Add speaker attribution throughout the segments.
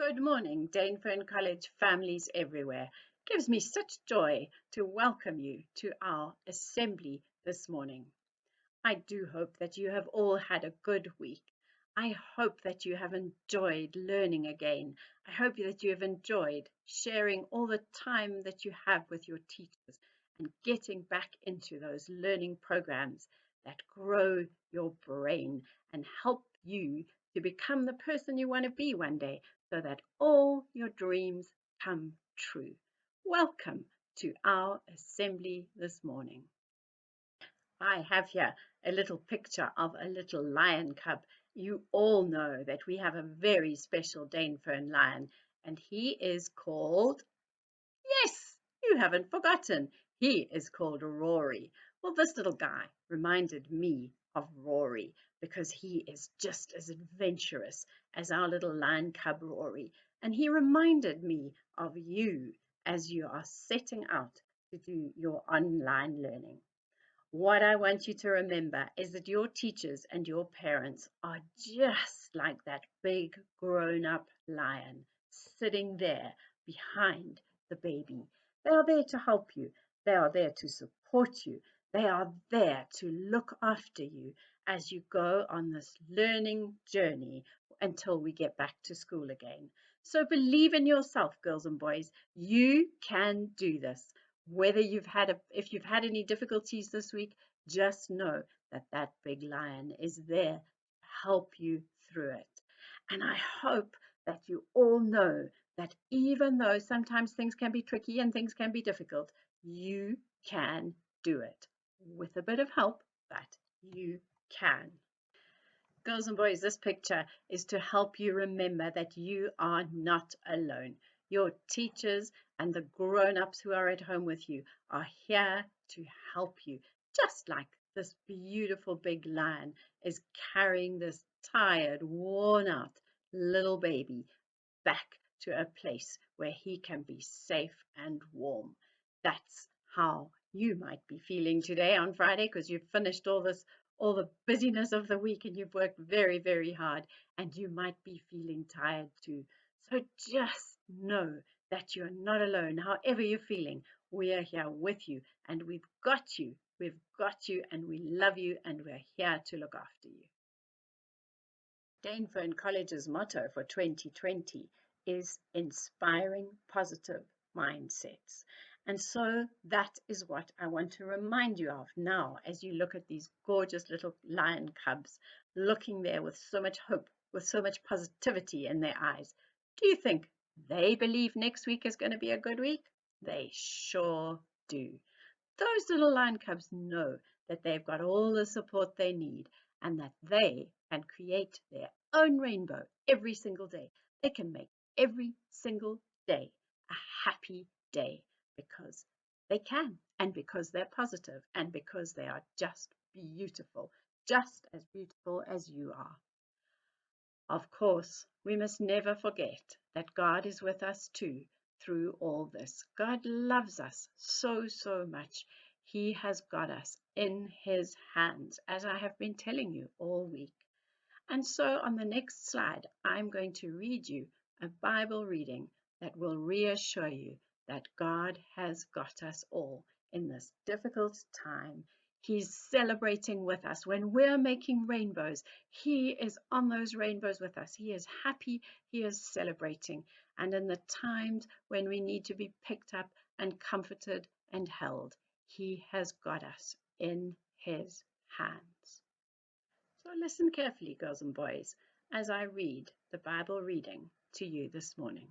Speaker 1: Good morning, Dainfern College families everywhere. It gives me such joy to welcome you to our assembly this morning. I do hope that you have all had a good week. I hope that you have enjoyed learning again. I hope that you have enjoyed sharing all the time that you have with your teachers and getting back into those learning programs that grow your brain and help you to become the person you want to be one day so that all your dreams come true. Welcome to our assembly this morning. I have here a little picture of a little lion cub. You all know that we have a very special Dainfern lion, and he is called, yes, you haven't forgotten, he is called Rory. Well, this little guy reminded me of Rory because he is just as adventurous as our little lion cub Rory, and he reminded me of you as you are setting out to do your online learning. What I want you to remember is that your teachers and your parents are just like that big grown-up lion sitting there behind the baby. They are there to help you. They are there to support you. They are there to look after you as you go on this learning journey until we get back to school again. So believe in yourself, girls and boys. You can do this. Whether if you've had any difficulties this week, just know that that big lion is there to help you through it. And I hope that you all know that even though sometimes things can be tricky and things can be difficult, you can do it with a bit of help, but you can. Girls and boys, this picture is to help you remember that you are not alone. Your teachers and the grown-ups who are at home with you are here to help you, just like this beautiful big lion is carrying this tired, worn-out little baby back to a place where he can be safe and warm. That's how you might be feeling today on Friday because you've finished all the busyness of the week and you've worked very, very hard and you might be feeling tired too. So just know that you're not alone. However you're feeling, we are here with you and we've got you. We've got you and we love you and we're here to look after you. Dainfern College's motto for 2020 is inspiring positive mindsets. And so that is what I want to remind you of now as you look at these gorgeous little lion cubs looking there with so much hope, with so much positivity in their eyes. Do you think they believe next week is going to be a good week? They sure do. Those little lion cubs know that they've got all the support they need and that they can create their own rainbow every single day. They can make every single day a happy day because they can and because they're positive and because they are just as beautiful as you are. Of course, we must never forget that God is with us too through all this. God loves us so, so much. He has got us in his hands, as I have been telling you all week. And so on the next slide, I'm going to read you a Bible reading that will reassure you that God has got us all in this difficult time. He's celebrating with us. When we're making rainbows, he is on those rainbows with us. He is happy. He is celebrating. And in the times when we need to be picked up and comforted and held, he has got us in his hands. So listen carefully, girls and boys, as I read the Bible reading to you this morning.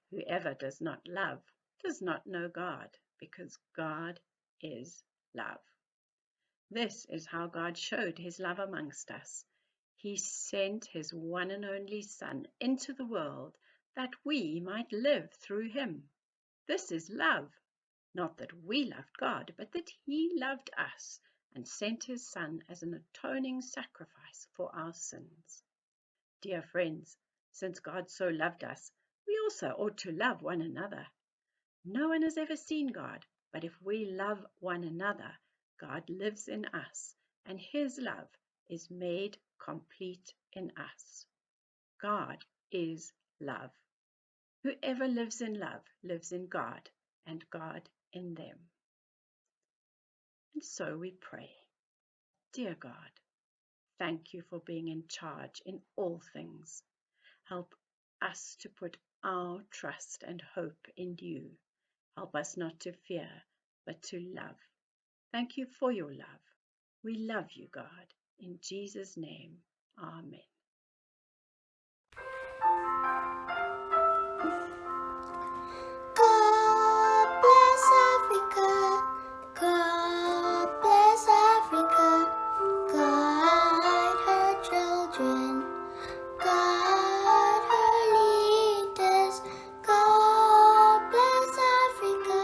Speaker 1: Whoever does not love does not know God, because God is love. This is how God showed his love amongst us. He sent his one and only Son into the world that we might live through him. This is love, not that we loved God, but that he loved us and sent his Son as an atoning sacrifice for our sins. Dear friends, since God so loved us, we also ought to love one another. No one has ever seen God, but if we love one another, God lives in us, and his love is made complete in us. God is love. Whoever lives in love lives in God, and God in them. And so we pray. Dear God, thank you for being in charge in all things. Help us to put our trust and hope in you. Help us not to fear, but to love. Thank you for your love. We love you, God. In Jesus' name, amen.
Speaker 2: God bless Africa. God bless Africa. Guide her children. Guide her leaders. God bless Africa.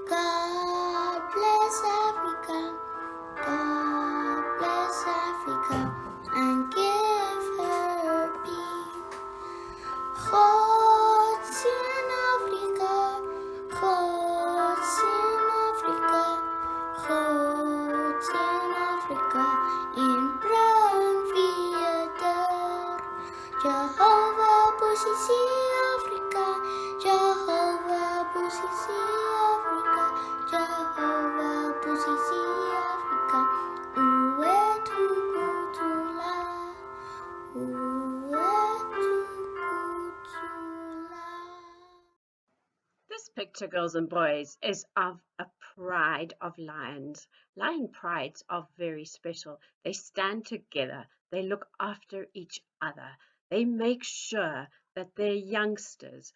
Speaker 2: God bless Africa. God bless Africa and give her peace. God in Africa. God in Africa. God in Africa in brandviader. Jehovah Busisi Africa. Jehovah Busisi Africa. Jehovah Busisi Africa. Uwe tukutula. Uwe tukutula.
Speaker 1: This picture, girls and boys, is of a pride of lions. Lion prides are very special. They stand together. They look after each other. They make sure that their youngsters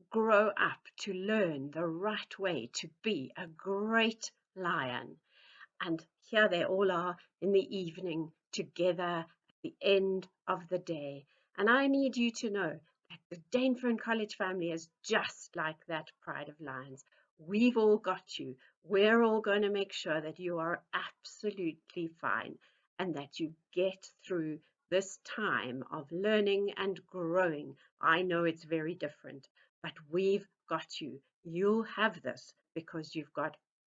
Speaker 1: grow up to learn the right way to be a great lion. And here they all are in the evening together at the end of the day. And I need you to know that the Dainfern College family is just like that pride of lions. We've all got you. We're all going to make sure that you are absolutely fine and that you get through this time of learning and growing. I know it's very different, but we've got you. You'll have this because you've got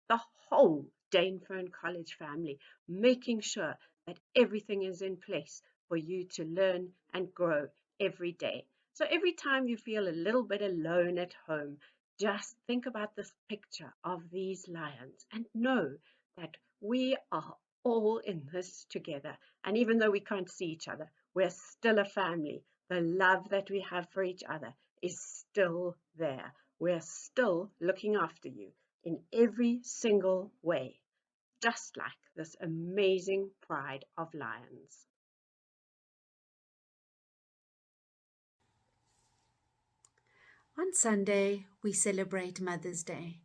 Speaker 1: the whole Dainfern College family, making sure that everything is in place for you to learn and grow every day. So every time you feel a little bit alone at home, just think about this picture of these lions and know that we are all in this together. And even though we can't see each other, we're still a family. The love that we have for each other is still there. We're still looking after you in every single way, just like this amazing pride of lions.
Speaker 3: On Sunday, we celebrate Mother's Day.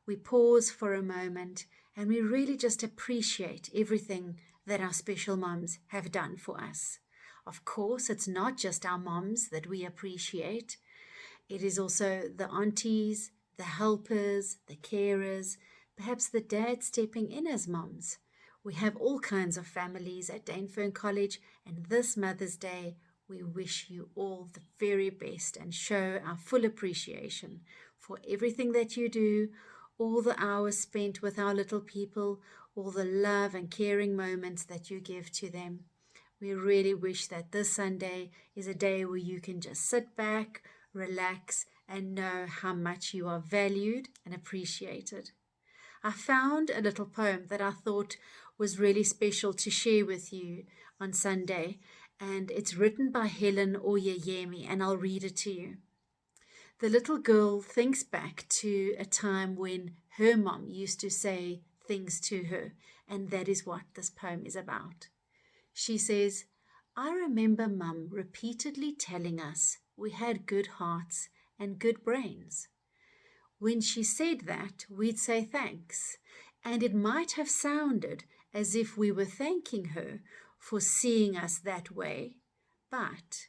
Speaker 3: We pause for a moment and we really just appreciate everything that our special moms have done for us. Of course, it's not just our moms that we appreciate. It is also the aunties, the helpers, the carers, perhaps the dad stepping in as moms. We have all kinds of families at Dainfern College, and this Mother's Day, we wish you all the very best and show our full appreciation for everything that you do, all the hours spent with our little people, all the love and caring moments that you give to them. We really wish that this Sunday is a day where you can just sit back, relax, and know how much you are valued and appreciated. I found a little poem that I thought was really special to share with you on Sunday, and it's written by Helen Oyeyemi, and I'll read it to you. The little girl thinks back to a time when her mom used to say things to her, and that is what this poem is about. She says, I remember Mum repeatedly telling us we had good hearts and good brains. When she said that, we'd say thanks, and it might have sounded as if we were thanking her for seeing us that way, but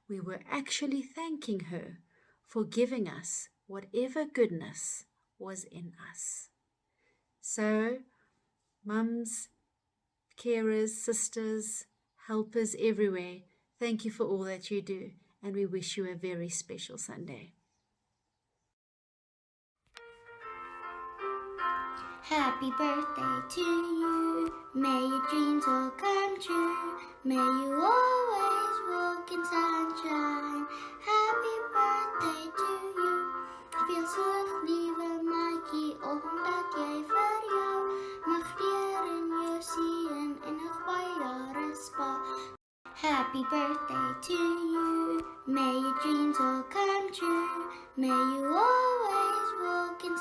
Speaker 3: we were actually thanking her for giving us whatever goodness was in us. So, mums, carers, sisters, helpers everywhere, thank you for all that you do, and we wish you a very special Sunday.
Speaker 2: Happy birthday to you. May your dreams all come true. May you always walk in sunshine. Happy birthday to Geeselig, lieve maatjie, omdat jy vir jou mag leer en jou sien en nog baie jare spaar. Happy birthday to you, may your dreams all come true, may you always walk in